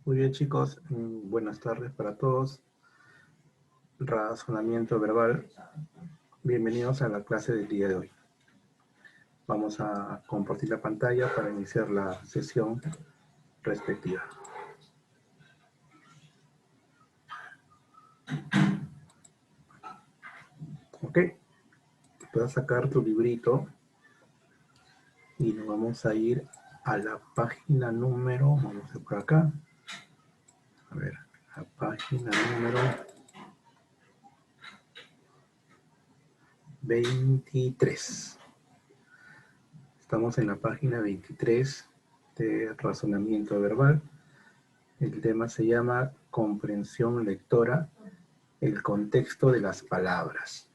Muy bien, chicos, buenas tardes para todos. Razonamiento verbal. Bienvenidos a la clase del día de hoy. Vamos a compartir la pantalla para iniciar la sesión respectiva. Ok, puedes sacar tu librito y nos vamos a ir a la página número, vamos a ir por acá. A ver, la página número 23. Estamos en la página 23 de razonamiento verbal. El tema se llama comprensión lectora, el contexto de las palabras.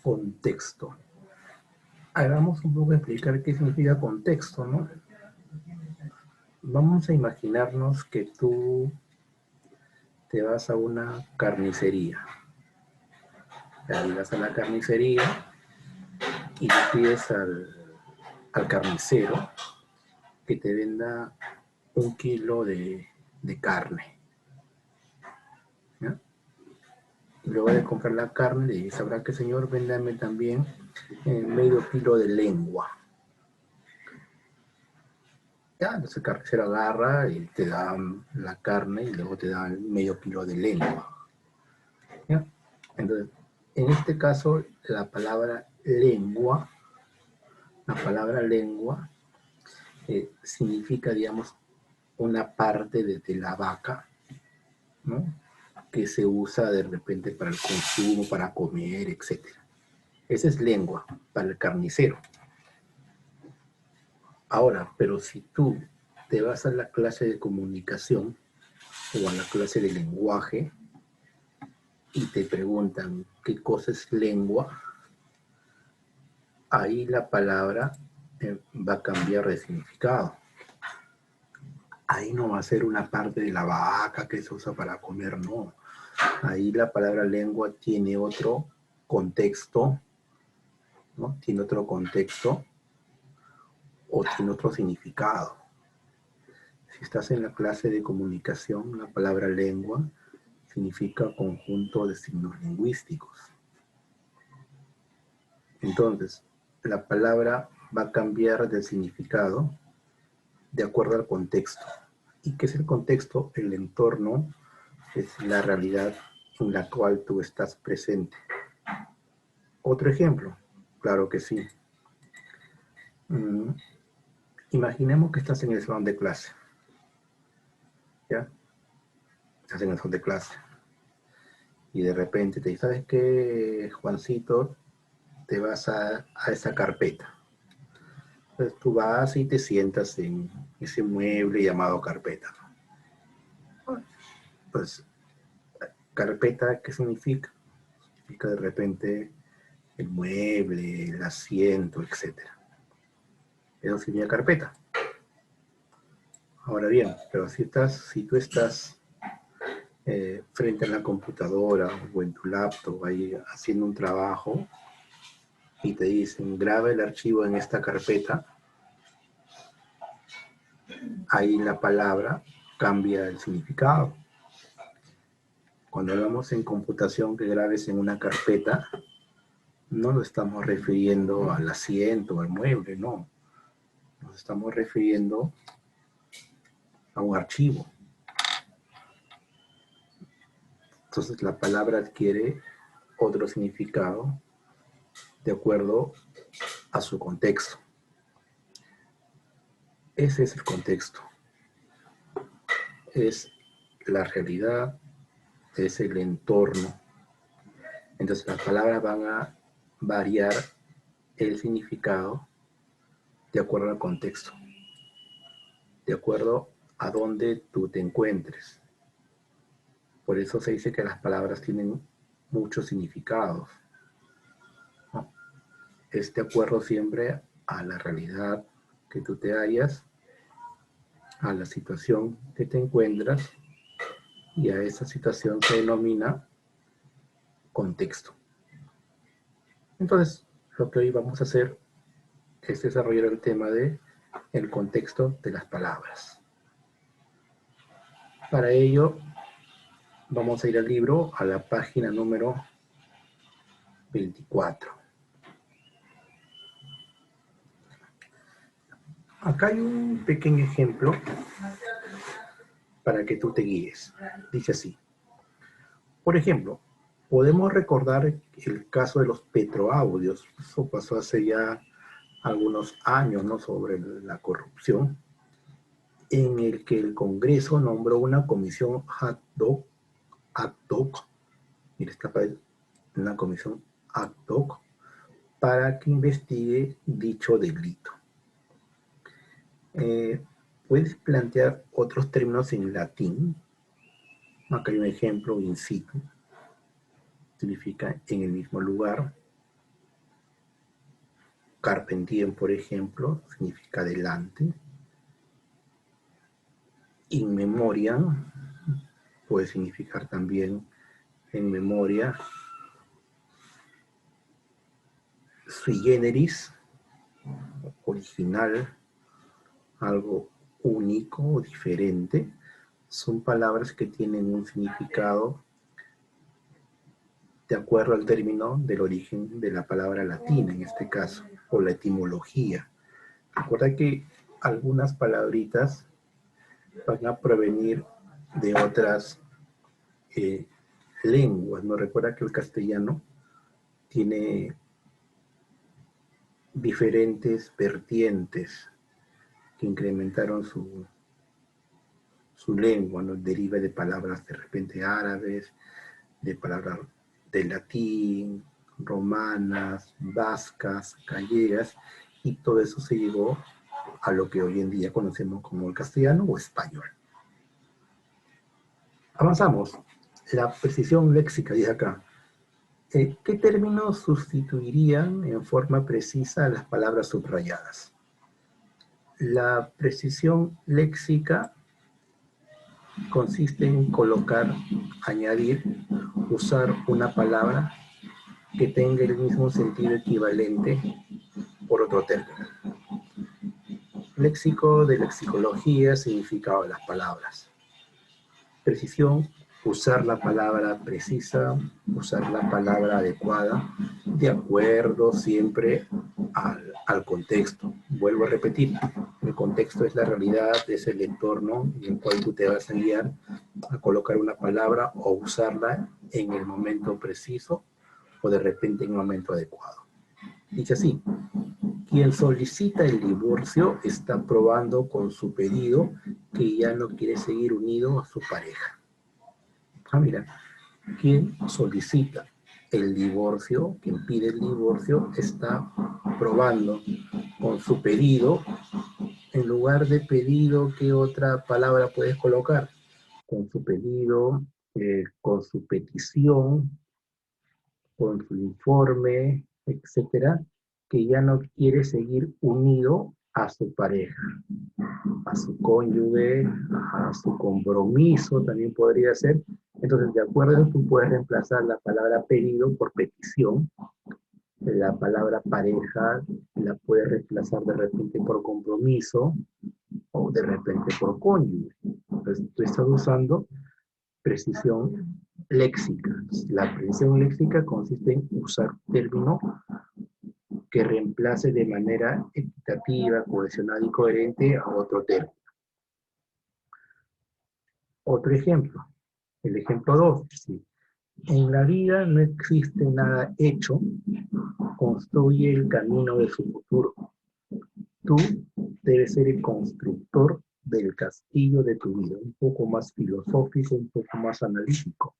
Contexto. Ahora vamos un poco a explicar qué significa contexto, ¿no? Vamos a imaginarnos que tú te vas a una carnicería. Ahí vas a la carnicería y le pides al carnicero que te venda 1 kilo de carne. ¿Ya? Y luego de comprar la carne, le dices, ¿sabrá qué, señor? Véndame también medio kilo de lengua. Ya, entonces el carnicero agarra y te da la carne y luego te da medio kilo de lengua. ¿Ya? Entonces, en este caso, la palabra lengua significa, digamos, una parte de la vaca, ¿no? Que se usa de repente para el consumo, para comer, etc. Esa es lengua para el carnicero. Ahora, pero si tú te vas a la clase de comunicación o a la clase de lenguaje y te preguntan qué cosa es lengua, ahí la palabra va a cambiar de significado. Ahí no va a ser una parte de la vaca que se usa para comer, no. Ahí la palabra lengua tiene otro contexto, ¿no? Tiene otro contexto o tiene otro significado. Si estás en la clase de comunicación, la palabra lengua significa conjunto de signos lingüísticos. Entonces, la palabra va a cambiar de significado de acuerdo al contexto. ¿Y qué es el contexto? El entorno es la realidad en la cual tú estás presente. Otro ejemplo, claro que sí. Imaginemos que estás en el salón de clase. ¿Ya? Estás en el salón de clase. Y de repente te dice, ¿sabes qué, Juancito? Te vas a esa carpeta. Entonces tú vas y te sientas en ese mueble llamado carpeta. Pues, carpeta, ¿qué significa? Significa de repente el mueble, el asiento, etc. Eso significa carpeta. Ahora bien, pero si tú estás frente a la computadora o en tu laptop ahí haciendo un trabajo y te dicen graba el archivo en esta carpeta, ahí la palabra cambia el significado. Cuando hablamos en computación que grabes en una carpeta, no nos estamos refiriendo al asiento, al mueble, no. Nos estamos refiriendo a un archivo. Entonces la palabra adquiere otro significado de acuerdo a su contexto. Ese es el contexto. Es la realidad, es el entorno. Entonces las palabras van a variar el significado de acuerdo al contexto, de acuerdo a donde tú te encuentres. Por eso se dice que las palabras tienen muchos significados, ¿no? Es de acuerdo siempre a la realidad que tú te hallas, a la situación que te encuentras, y a esa situación se denomina contexto. Entonces, lo que hoy vamos a hacer es desarrollar el tema de el contexto de las palabras. Para ello, vamos a ir al libro, a la página número 24. Acá hay un pequeño ejemplo para que tú te guíes. Dice así. Por ejemplo, podemos recordar el caso de los petroaudios. Eso pasó hace ya algunos años, ¿no? Sobre la corrupción, en el que el Congreso nombró una comisión ad hoc, mira, está una comisión ad hoc para que investigue dicho delito. ¿Puedes plantear otros términos en latín? Acá hay un ejemplo, in situ, significa en el mismo lugar. Carpe diem, por ejemplo, significa delante. In memoriam puede significar también en memoria. Sui generis, original, algo único o diferente. Son palabras que tienen un significado de acuerdo al término del origen de la palabra latina, en este caso, o la etimología. Recuerda que algunas palabritas van a provenir de otras lenguas, ¿no? Recuerda que el castellano tiene diferentes vertientes que incrementaron su lengua, ¿no? Deriva de palabras de repente árabes, de palabras de latín, romanas, vascas, gallegas, y todo eso se llevó a lo que hoy en día conocemos como el castellano o español. Avanzamos. La precisión léxica, dice acá. ¿Qué términos sustituirían en forma precisa a las palabras subrayadas? La precisión léxica consiste en colocar, añadir, usar una palabra que tenga el mismo sentido equivalente por otro término. Léxico de lexicología, significado de las palabras. Precisión, usar la palabra precisa, usar la palabra adecuada, de acuerdo siempre al contexto. Vuelvo a repetir, el contexto es la realidad, es el entorno en el cual tú te vas a guiar a colocar una palabra o usarla en el momento preciso o de repente en el momento adecuado. Dice así, quien solicita el divorcio está probando con su pedido que ya no quiere seguir unido a su pareja. Mira, quien solicita el divorcio, quien pide el divorcio, está probando con su pedido. En lugar de pedido, ¿qué otra palabra puedes colocar? Con su pedido, con su petición, con su informe, etcétera, que ya no quiere seguir unido a su pareja, a su cónyuge, a su compromiso, también podría ser. Entonces, de acuerdo a eso, tú puedes reemplazar la palabra pedido por petición. La palabra pareja la puedes reemplazar de repente por compromiso o de repente por cónyuge. Entonces, tú estás usando precisión léxica. La precisión léxica consiste en usar término que reemplace de manera equitativa, cohesionada y coherente a otro término. Otro ejemplo, el ejemplo 2. ¿Sí? En la vida no existe nada hecho, construye el camino de su futuro. Tú debes ser el constructor del castillo de tu vida, un poco más filosófico, un poco más analítico.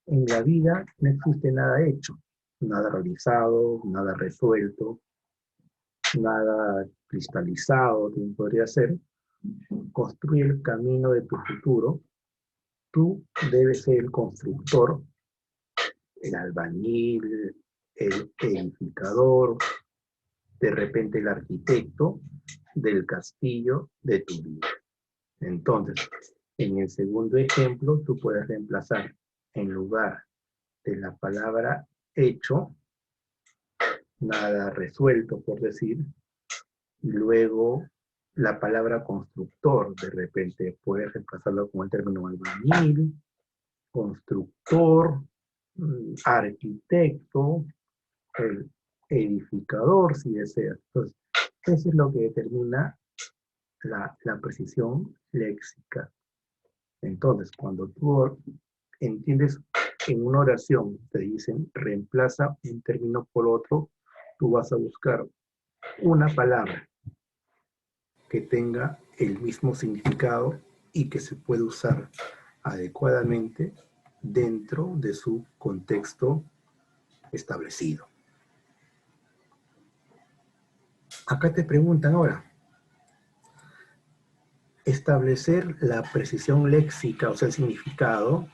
En la vida no existe nada hecho, nada realizado, nada resuelto, nada cristalizado, que podría ser. Construye el camino de tu futuro. Tú debes ser el constructor, el albañil, el edificador, de repente el arquitecto del castillo de tu vida. Entonces, en el segundo ejemplo, tú puedes reemplazar en lugar de la palabra hecho, nada resuelto, por decir, y luego La palabra constructor, de repente, puedes reemplazarlo con el término albañil, constructor, arquitecto, el edificador, si deseas. Entonces, eso es lo que determina la precisión léxica. Entonces, cuando tú entiendes en una oración, te dicen reemplaza un término por otro, tú vas a buscar una palabra que tenga el mismo significado y que se pueda usar adecuadamente dentro de su contexto establecido. Acá te preguntan ahora, establecer la precisión léxica, o sea, el significado,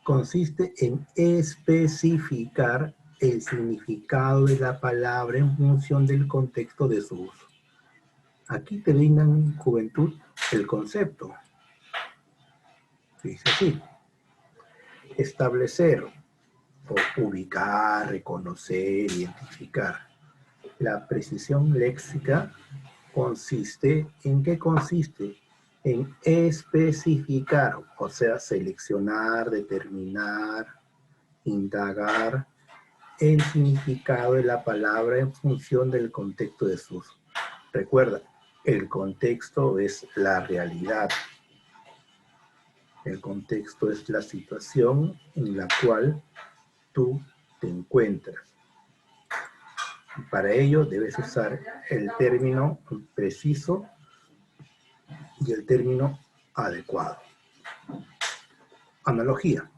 consiste en especificar el significado de la palabra en función del contexto de su uso. Aquí te brindan, juventud, el concepto. Dice así, establecer o ubicar, reconocer, identificar. La precisión léxica consiste, ¿en qué consiste? En especificar, o sea, seleccionar, determinar, indagar el significado de la palabra en función del contexto de su uso. Recuerda, el contexto es la realidad. El contexto es la situación en la cual tú te encuentras. Para ello debes usar el término preciso y el término adecuado. Analogía.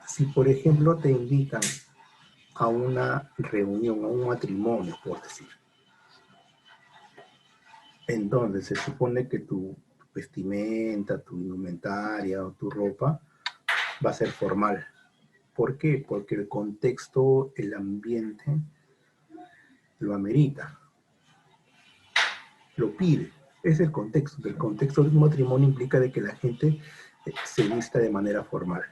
Si por ejemplo te invitan a una reunión, a un matrimonio, por decir, en donde se supone que tu vestimenta, tu indumentaria o tu ropa va a ser formal. ¿Por qué? Porque el contexto, el ambiente lo amerita, lo pide. Es el contexto. El contexto de un matrimonio implica de que la gente se vista de manera formal.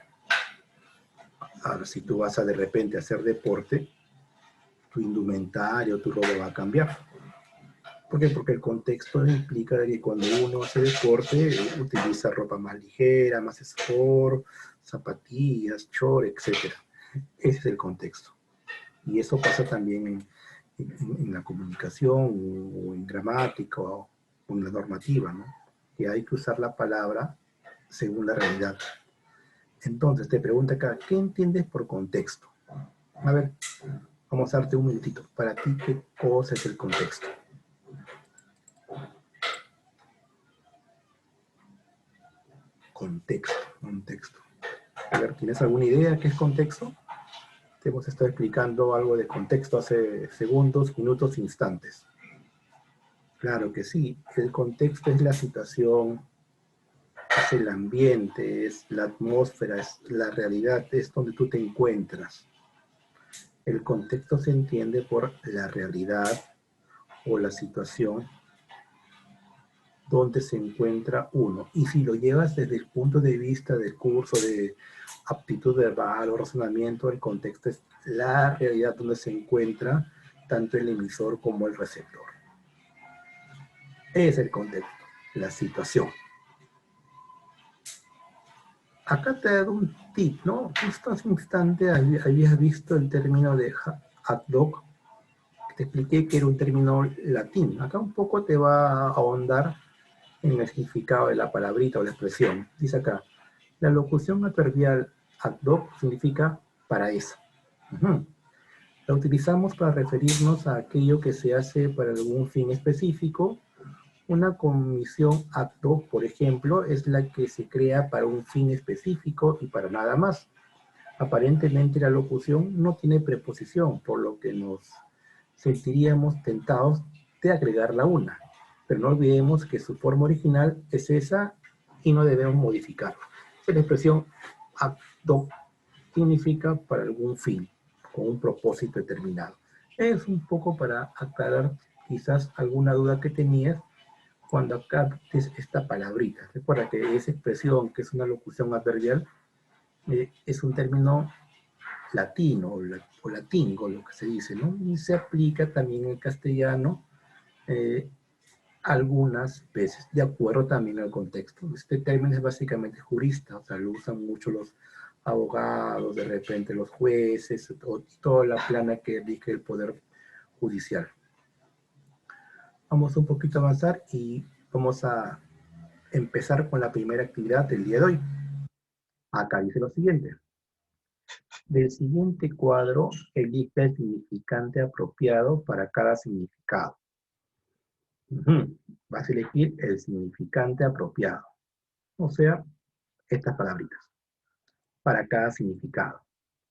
Ahora, si tú vas a de repente a hacer deporte, tu indumentario, tu ropa va a cambiar. ¿Por qué? Porque el contexto implica de que cuando uno hace deporte, utiliza ropa más ligera, más sport, zapatillas, short, etc. Ese es el contexto. Y eso pasa también en la comunicación o en gramática o en la normativa, ¿no? Que hay que usar la palabra según la realidad. Entonces, te pregunta acá, ¿qué entiendes por contexto? A ver, vamos a darte un minutito. Para ti, ¿qué cosa es el contexto? Contexto. A ver, ¿tienes alguna idea qué es contexto? Te hemos estado explicando algo de contexto hace segundos, minutos, instantes. Claro que sí, el contexto es la situación, es el ambiente, es la atmósfera, es la realidad, es donde tú te encuentras. El contexto se entiende por la realidad o la situación donde se encuentra uno. Y si lo llevas desde el punto de vista del curso de aptitud verbal o razonamiento, el contexto es la realidad donde se encuentra tanto el emisor como el receptor. Es el contexto, la situación. Acá te he dado un tip, ¿no? Justo hace un instante habías visto el término de ad hoc. Te expliqué que era un término latín. Acá un poco te va a ahondar en el significado de la palabrita o la expresión. Dice acá, la locución adverbial ad hoc significa para eso. La utilizamos para referirnos a aquello que se hace para algún fin específico. Una comisión ad hoc, por ejemplo, es la que se crea para un fin específico y para nada más. Aparentemente la locución no tiene preposición, por lo que nos sentiríamos tentados de agregarla una. Pero no olvidemos que su forma original es esa y no debemos modificarla. La expresión ad hoc significa para algún fin, con un propósito determinado. Es un poco para aclarar quizás alguna duda que tenías cuando captes esta palabrita. Recuerda que esa expresión, que es una locución adverbial, es un término latino o latingo, lo que se dice, ¿no? Y se aplica también en castellano algunas veces, de acuerdo también al contexto. Este término es básicamente jurista, o sea, lo usan mucho los abogados, de repente los jueces, o toda la plana que rige el poder judicial. Vamos un poquito a avanzar y vamos a empezar con la primera actividad del día de hoy. Acá dice lo siguiente. Del siguiente cuadro, elige el significante apropiado para cada significado. Vas a elegir el significante apropiado. O sea, estas palabritas. Para cada significado.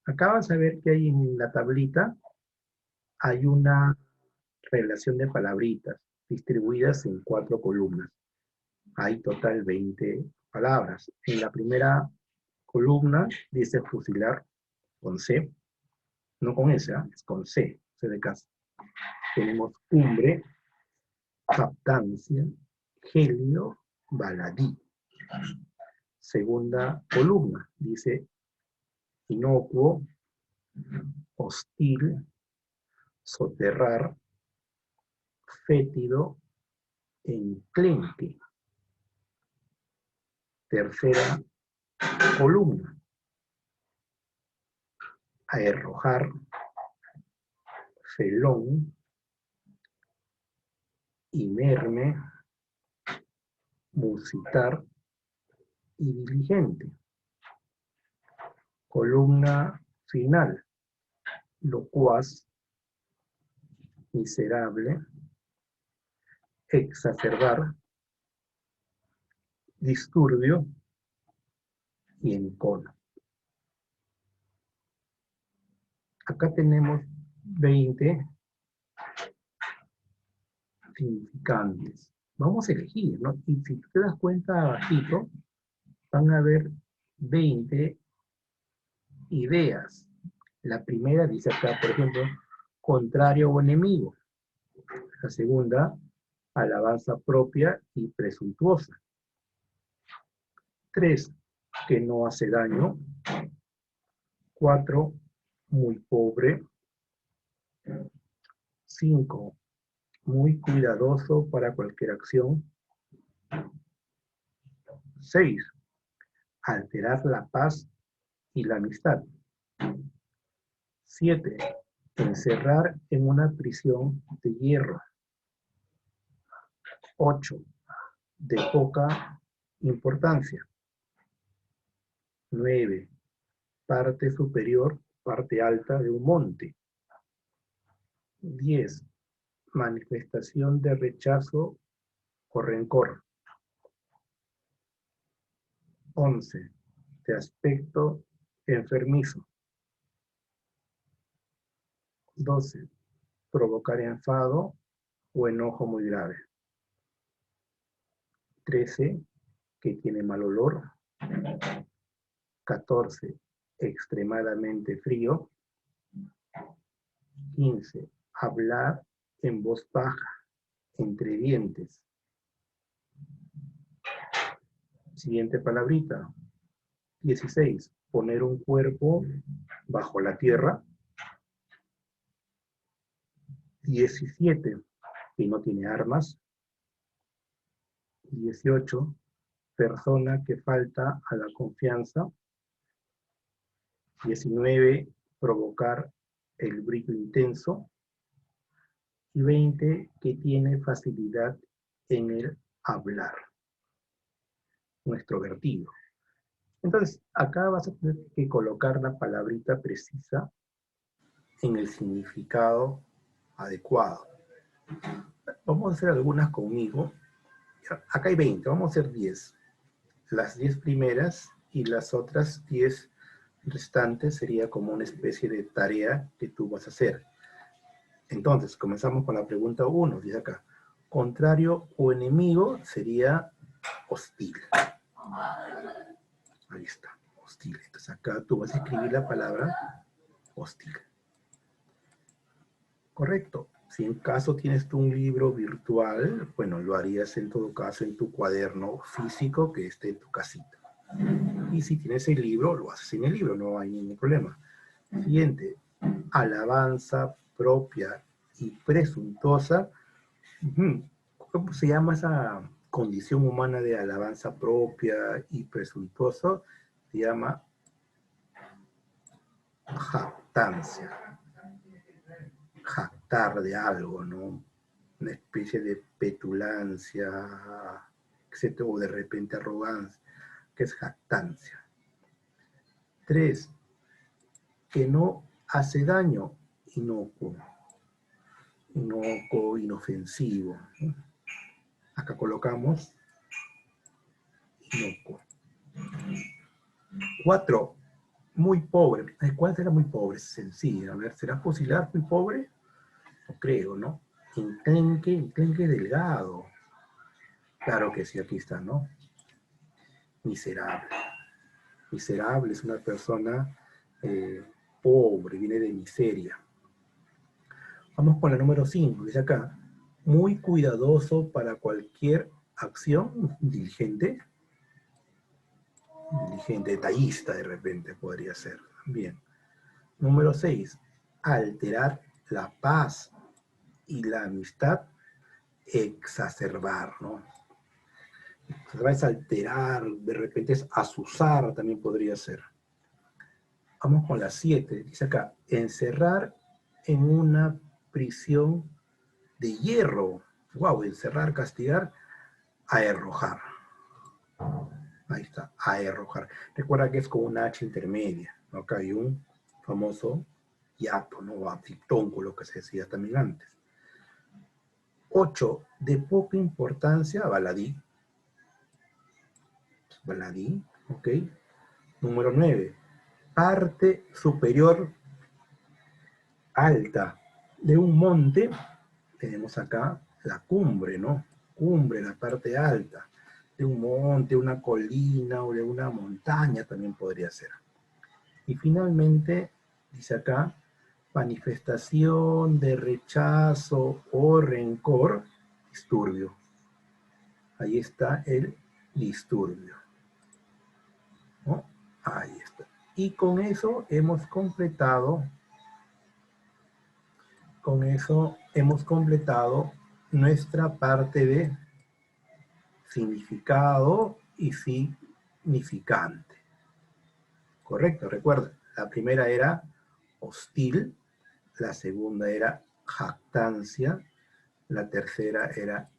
Acá vas a ver que hay en la tablita, hay una relación de palabritas distribuidas en 4 columnas. Hay total 20 palabras. En la primera columna dice fusilar con C, no con S, es con C, C de casa. Tenemos cumbre, captancia, gelio, baladí. Segunda columna dice inocuo, hostil, soterrar, fétido, enclenque. Tercera columna, arrojar, felón, inerme, musitar y diligente. Columna final, locuaz, miserable, exacerbar, disturbio y encono. Acá tenemos 20 significantes. Vamos a elegir, ¿no? Y si te das cuenta abajito, van a haber 20 ideas. La primera dice acá, por ejemplo, contrario o enemigo. La segunda, alabanza propia y presuntuosa. 3, que no hace daño. 4, muy pobre. 5, muy cuidadoso para cualquier acción. 6, alterar la paz y la amistad. 7, encerrar en una prisión de hierro. 8, de poca importancia. 9, parte superior, parte alta de un monte. 10, manifestación de rechazo o rencor. 11, de aspecto enfermizo. 12, provocar enfado o enojo muy grave. 13, que tiene mal olor. 14, extremadamente frío. 15, hablar en voz baja, entre dientes. Siguiente palabrita. 16, poner un cuerpo bajo la tierra. 17, que no tiene armas. 18, persona que falta a la confianza. 19, provocar el brillo intenso. Y 20, que tiene facilidad en el hablar. Nuestro vertido. Entonces, acá vas a tener que colocar la palabrita precisa en el significado adecuado. Vamos a hacer algunas conmigo. Acá hay 20, vamos a hacer 10. Las 10 primeras y las otras 10 restantes sería como una especie de tarea que tú vas a hacer. Entonces, comenzamos con la pregunta 1, dice acá. Contrario o enemigo sería hostil. Ahí está, hostil. Entonces acá tú vas a escribir la palabra hostil. Correcto. Si en caso tienes tú un libro virtual, bueno, lo harías en todo caso en tu cuaderno físico que esté en tu casita. Y si tienes el libro, lo haces en el libro, no hay ningún problema. Siguiente, alabanza propia y presuntuosa. ¿Cómo se llama esa condición humana de alabanza propia y presuntuoso? Se llama jactancia. Jactar de algo, ¿no? Una especie de petulancia, etcétera, o de repente arrogancia, que es jactancia. 3, que no hace daño, inocuo, inofensivo, ¿no? Acá colocamos inocuo. 4, muy pobre. ¿Cuál será muy pobre? Sencillo. A ver, ¿será fusilar muy pobre? No creo, ¿no? Enclenque delgado. Claro que sí, aquí está, ¿no? Miserable. Miserable es una persona pobre, viene de miseria. Vamos con la número 5, dice acá. Muy cuidadoso para cualquier acción, diligente. Diligente, detallista de repente podría ser. Bien. Número 6, alterar la paz y la amistad, exacerbar, ¿no? Exacerbar es alterar, de repente es azuzar, también podría ser. Vamos con la 7, dice acá, encerrar en una prisión de hierro. Wow, encerrar, castigar, aerrojar. Ahí está, aerrojar. Recuerda que es con una H intermedia, ¿no? Acá hay un famoso hiato, ¿no? O diptongo, que se decía también antes. 8, de poca importancia, baladí. Baladí, ok. Número 9, parte superior alta de un monte. Tenemos acá la cumbre, ¿no? Cumbre, la parte alta de un monte, una colina o de una montaña también podría ser. Y finalmente, dice acá, manifestación de rechazo o rencor, disturbio. Ahí está el disturbio, ¿no? Ahí está. Y con eso hemos completado nuestra parte de significado y significante. Correcto, recuerda, la primera era hostil, la segunda era jactancia, la tercera era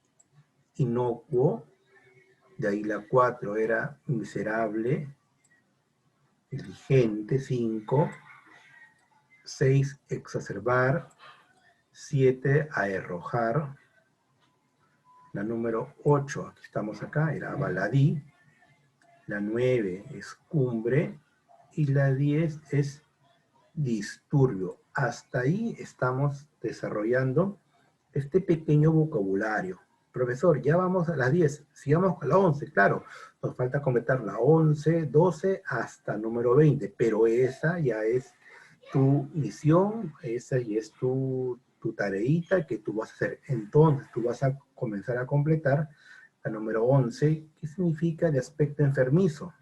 inocuo, de ahí la 4 era miserable, diligente, 5, 6 exacerbar, 7 aerrojar, la número 8, aquí estamos acá, era baladí, la 9 es cumbre y la 10 es disturbio. Hasta ahí estamos desarrollando este pequeño vocabulario. Profesor, ya vamos a las 10, sigamos a la 11, claro, nos falta completar la 11, 12 hasta número 20, pero esa ya es tu misión, esa ya es tu tareita que tú vas a hacer. Entonces, tú vas a comenzar a completar la número 11, que significa de aspecto enfermizo.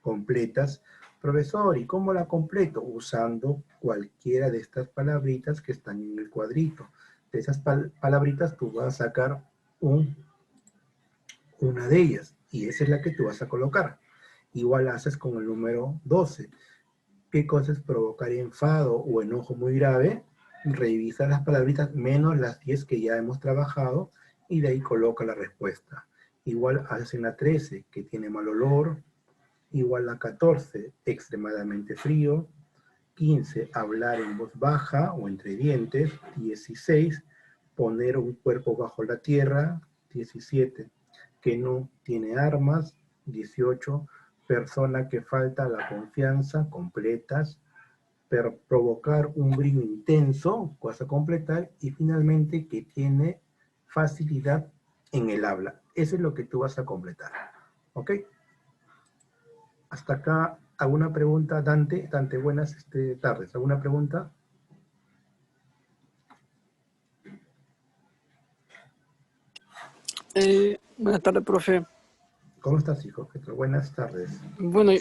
Completas, profesor, ¿y cómo la completo? Usando cualquiera de estas palabritas que están en el cuadrito. De esas palabritas tú vas a sacar una de ellas, y esa es la que tú vas a colocar. Igual haces con el número 12. ¿Qué cosa es provocar enfado o enojo muy grave? Revisa las palabritas menos las 10 que ya hemos trabajado y de ahí coloca la respuesta. Igual haces en la 13, que tiene mal olor. Igual la 14, extremadamente frío. 15, hablar en voz baja o entre dientes. 16, poner un cuerpo bajo la tierra. 17, que no tiene armas. 18, persona que falta la confianza, completas. Provocar un brillo intenso, vas a completar. Y finalmente, que tiene facilidad en el habla. Eso es lo que tú vas a completar. ¿Ok? Hasta acá, ¿alguna pregunta, Dante? Dante, buenas tardes. ¿Alguna pregunta? Buenas tardes, profe. ¿Cómo estás, hijo? Buenas tardes. Bueno,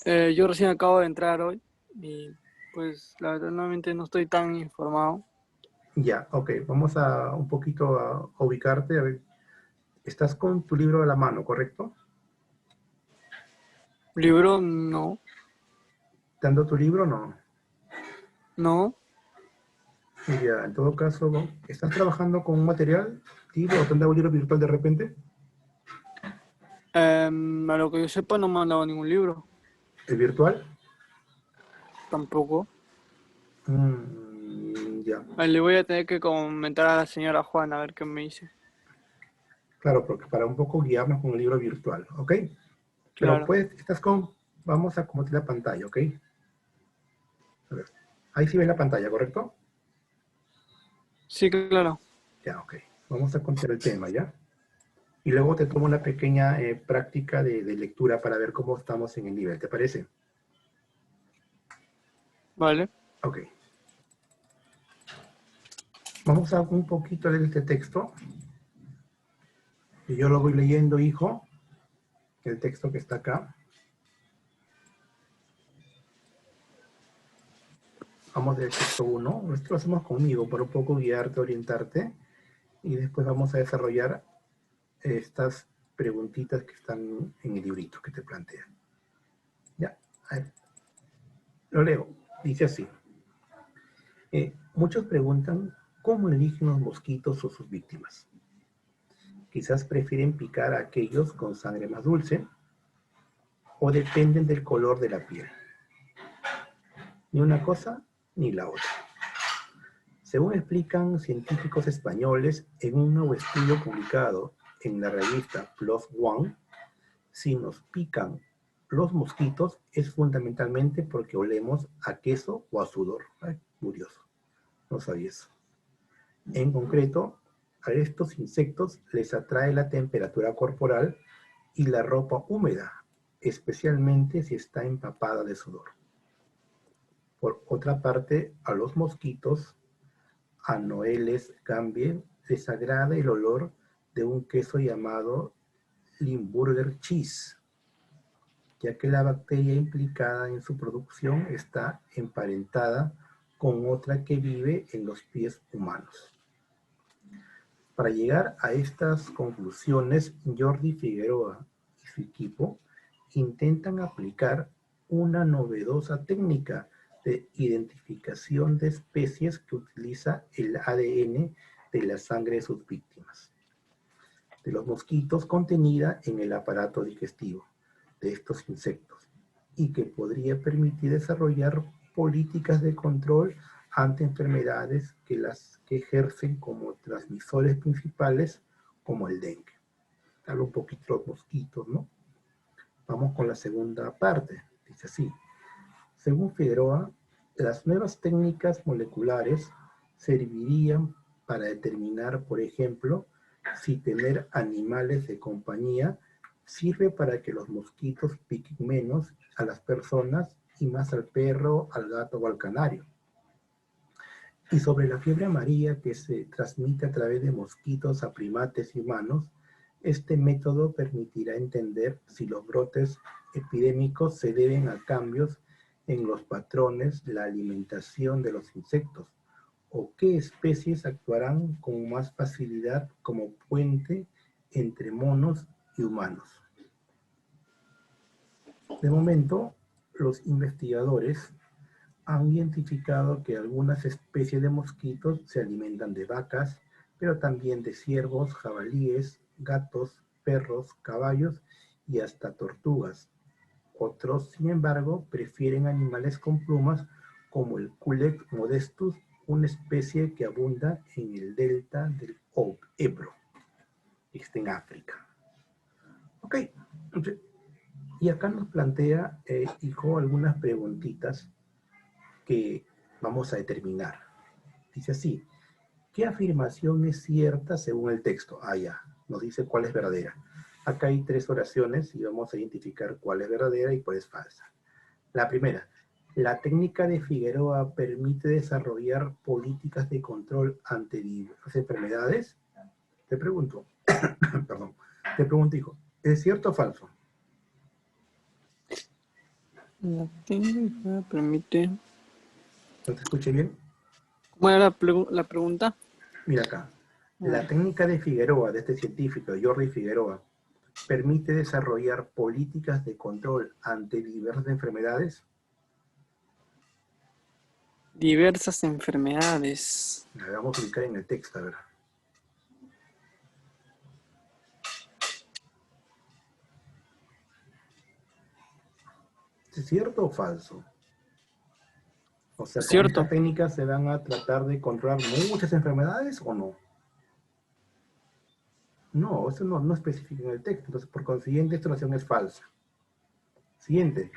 yo recién acabo de entrar hoy y pues la verdad nuevamente no estoy tan informado. Ya, ok. Vamos a un poquito a ubicarte, a ver Estás con tu libro a la mano, ¿correcto? ¿Libro? No. ¿Dando tu libro o no? No. Ya, en todo caso, ¿estás trabajando con un material, libro, o te han dado un libro virtual de repente? A lo que yo sepa no me han dado ningún libro. ¿El virtual? Tampoco. Ya, Le voy a tener que comentar a la señora Juana a ver qué me dice. claro, porque para un poco guiarnos con el libro virtual, ¿ok? Pero Claro. pues, vamos a compartir la pantalla, ¿ok? A ver, ahí sí ves la pantalla, ¿correcto? Sí, claro. Ya, ok. Vamos a contar el tema, ¿ya? Y luego te tomo una pequeña práctica de lectura para ver cómo estamos en el nivel, ¿te parece? Vale. Ok. Vamos a un poquito leer este texto. Y yo lo voy leyendo, hijo, el texto que está acá. Vamos del texto 1. Esto lo hacemos conmigo para un poco guiarte, orientarte. Y después vamos a desarrollar estas preguntitas que están en el librito que te plantea. Ya, a ver, lo leo. Dice así. Muchos preguntan cómo eligen los mosquitos o sus víctimas. Quizás prefieren picar a aquellos con sangre más dulce o dependen del color de la piel. Ni una cosa ni la otra. Según explican científicos españoles en un nuevo estudio publicado en la revista PLOS ONE, si nos pican los mosquitos es fundamentalmente porque olemos a queso o a sudor. Ay, curioso, no sabía eso. En concreto, a estos insectos les atrae la temperatura corporal y la ropa húmeda, especialmente si está empapada de sudor. Por otra parte, a los mosquitos, Anoeles gambie, les agrada el olor de un queso llamado Limburger cheese, ya que la bacteria implicada en su producción está emparentada con otra que vive en los pies humanos. Para llegar a estas conclusiones, Jordi Figueroa y su equipo intentan aplicar una novedosa técnica de identificación de especies que utiliza el ADN de la sangre de sus víctimas, de los mosquitos contenida en el aparato digestivo de estos insectos, y que podría permitir desarrollar políticas de control ante enfermedades que ejercen como transmisores principales, como el dengue. Hablo un poquito de los mosquitos, ¿no? Vamos con la segunda parte. Dice así. Según Figueroa, las nuevas técnicas moleculares servirían para determinar, por ejemplo, si tener animales de compañía sirve para que los mosquitos piquen menos a las personas y más al perro, al gato o al canario. Y sobre la fiebre amarilla que se transmite a través de mosquitos a primates y humanos, este método permitirá entender si los brotes epidémicos se deben a cambios en los patrones de la alimentación de los insectos o qué especies actuarán con más facilidad como puente entre monos y humanos. De momento, los investigadores han identificado que algunas especies de mosquitos se alimentan de vacas, pero también de ciervos, jabalíes, gatos, perros, caballos y hasta tortugas. Otros, sin embargo, prefieren animales con plumas como el Culex modestus, una especie que abunda en el delta del Ebro, está en África. Ok, y acá nos plantea, hijo, algunas preguntitas que vamos a determinar. Dice así, ¿qué afirmación es cierta según el texto? Ah, ya, nos dice cuál es verdadera. Acá hay 3 oraciones y vamos a identificar cuál es verdadera y cuál es falsa. La primera, la técnica de Figueroa permite desarrollar políticas de control ante diversas enfermedades. Te pregunto, perdón, te pregunto, hijo, ¿es cierto o falso? La técnica permite. ¿No te escuché bien? ¿Cómo era la pregunta? Mira acá. La técnica de Figueroa, de este científico, Jordi Figueroa, permite desarrollar políticas de control ante diversas enfermedades. Diversas enfermedades. La vamos a ubicar en el texto, a ver. ¿Es cierto o falso? O sea, ¿con ¿Cierto? esta técnica se van a tratar de controlar muchas enfermedades o no? No, eso no especifica en el texto. Entonces, por consiguiente, esta oración es falsa. Siguiente.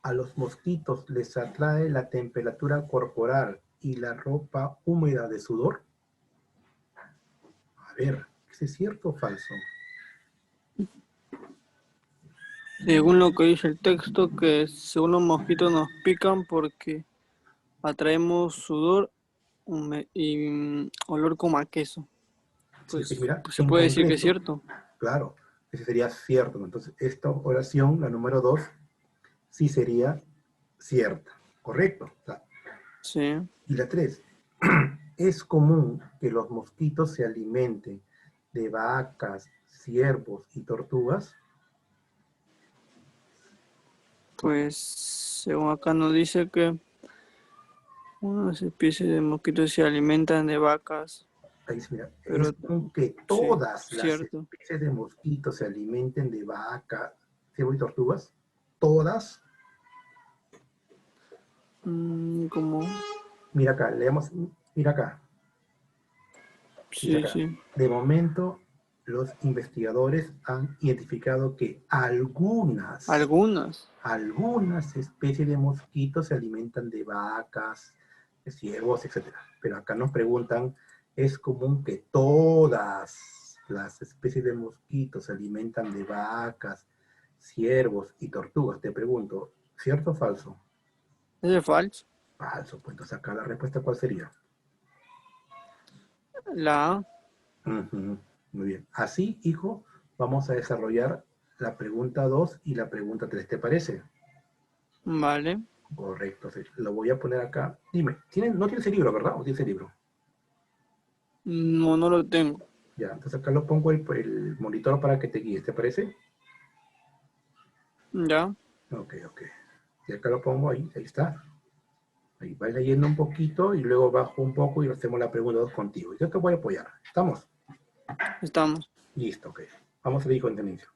A los mosquitos les atrae la temperatura corporal y la ropa húmeda de sudor. A ver, ¿es cierto o falso? Según lo que dice el texto, que según los mosquitos nos pican porque atraemos sudor y olor como a queso. Sí, Pues, mira, pues se en puede decir que es concreto, cierto. claro, ese sería cierto. Entonces, esta oración, la número 2, sí sería cierta, correcto. O sea, Sí. y la 3, es común que los mosquitos se alimenten de vacas, ciervos y tortugas. Pues según acá nos dice que unas especies de mosquitos se alimentan de vacas, Ahí dice, mira, es pero común que sí, todas las cierto. especies de mosquitos se alimenten de vacas, ciervos y tortugas. Todas. Como, Mira acá, leemos, mira acá. Mira sí, acá. sí. De momento, los investigadores han identificado que Algunas. algunas especies de mosquitos se alimentan de vacas, de ciervos, etc. Pero acá nos preguntan, ¿es común que todas las especies de mosquitos se alimentan de vacas, ciervos y tortugas? Te pregunto, ¿cierto o falso? ¿Ese es falso? Falso, pues entonces acá la respuesta ¿cuál sería? La A. Ujú, muy bien. Así, hijo, vamos a desarrollar la pregunta 2 y la pregunta 3. ¿Te parece? Vale. Correcto. Sí. Lo voy a poner acá. Dime, no tienes el libro, ¿verdad? ¿O tienes el libro? No, no lo tengo. Ya, entonces acá lo pongo el monitor para que te guíes. ¿Te parece? Ya. Ok, ok. Y acá lo pongo ahí está. Ahí vas leyendo un poquito y luego bajo un poco y hacemos la pregunta 2 contigo. Yo te voy a apoyar. ¿Estamos? Estamos. Listo, ok. Vamos a ir con el inicio.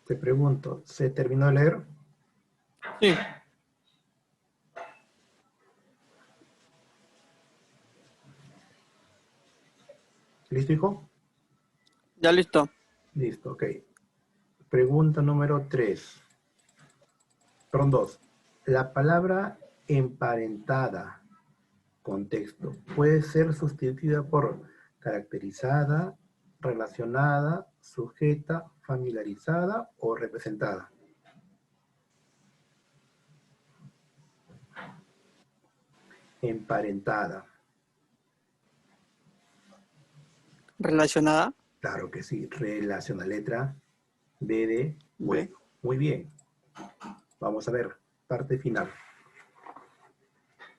Te pregunto, ¿se terminó de leer? Sí. ¿Listo, hijo? Ya listo. Listo, ok. Pregunta número 3. Perdón, 2. La palabra emparentada, contexto, puede ser sustituida por caracterizada, relacionada, sujeta, familiarizada o representada. Emparentada. Relacionada. Claro que sí. Relaciona. Letra B de B. bueno. Muy bien. Vamos a ver. Parte final.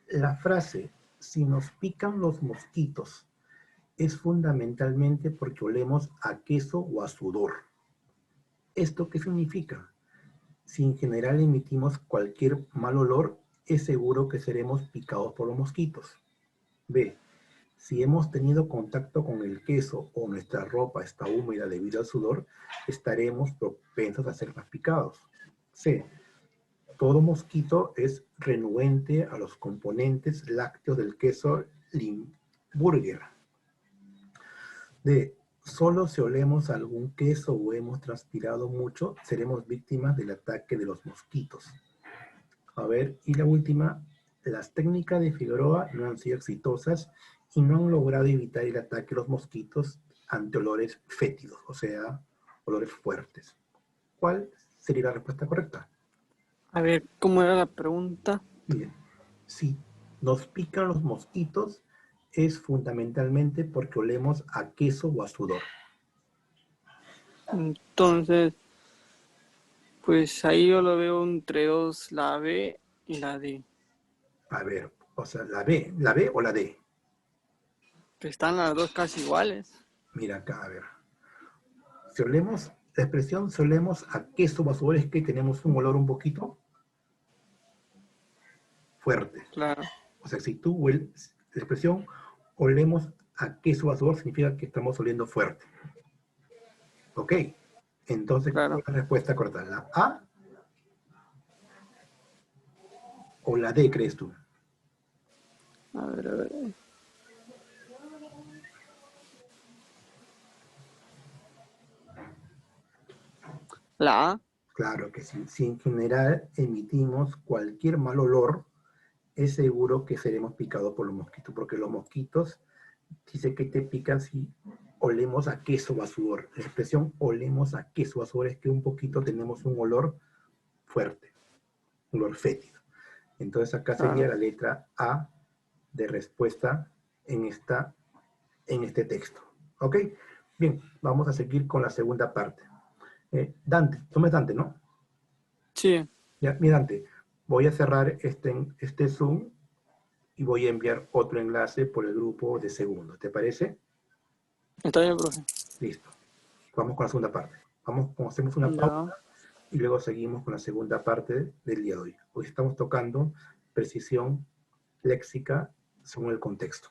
La frase, si nos pican los mosquitos, es fundamentalmente porque olemos a queso o a sudor. ¿Esto qué significa? Si en general emitimos cualquier mal olor, es seguro que seremos picados por los mosquitos. B. Si hemos tenido contacto con el queso o nuestra ropa está húmeda debido al sudor, estaremos propensos a ser más picados. C. Todo mosquito es renuente a los componentes lácteos del queso Limburger. D. Solo si olemos algún queso o hemos transpirado mucho, seremos víctimas del ataque de los mosquitos. A ver, y la última, las técnicas de Figueroa no han sido exitosas y no han logrado evitar el ataque de los mosquitos ante olores fétidos, o sea, olores fuertes. ¿Cuál sería la respuesta correcta? A ver, ¿cómo era la pregunta? Miren, si nos pican los mosquitos es fundamentalmente porque olemos a queso o a sudor. Entonces, pues ahí yo lo veo entre dos, la B y la D. A ver, o sea, la B o la D. Que están las dos casi iguales. Mira acá, a ver. Si olemos, la expresión si olemos a queso o a sudor es que tenemos un olor un poquito fuerte. Claro. O sea, si tú hueles, la expresión olemos a queso o a sudor significa que estamos oliendo fuerte. ¿Ok? Entonces, Claro. ¿cuál es la respuesta correcta? ¿La A o la D, crees tú? A ver, a ver. La A. Claro que sí. Si en general emitimos cualquier mal olor, es seguro que seremos picados por los mosquitos, porque los mosquitos dice que te pican si olemos a queso o a sudor. La expresión olemos a queso o a sudor es que un poquito tenemos un olor fuerte, un olor fétido. Entonces acá sería la letra A de respuesta en este texto. ¿Ok? Bien, vamos a seguir con la segunda parte. Dante, tú me Dante, ¿no? Sí. Ya, mira Dante, voy a cerrar este Zoom y voy a enviar otro enlace por el grupo de segundo. ¿Te parece? Está bien, profe. Listo. Vamos con la segunda parte. Hacemos una pausa y luego seguimos con la segunda parte del día de hoy. Hoy estamos tocando precisión léxica según el contexto.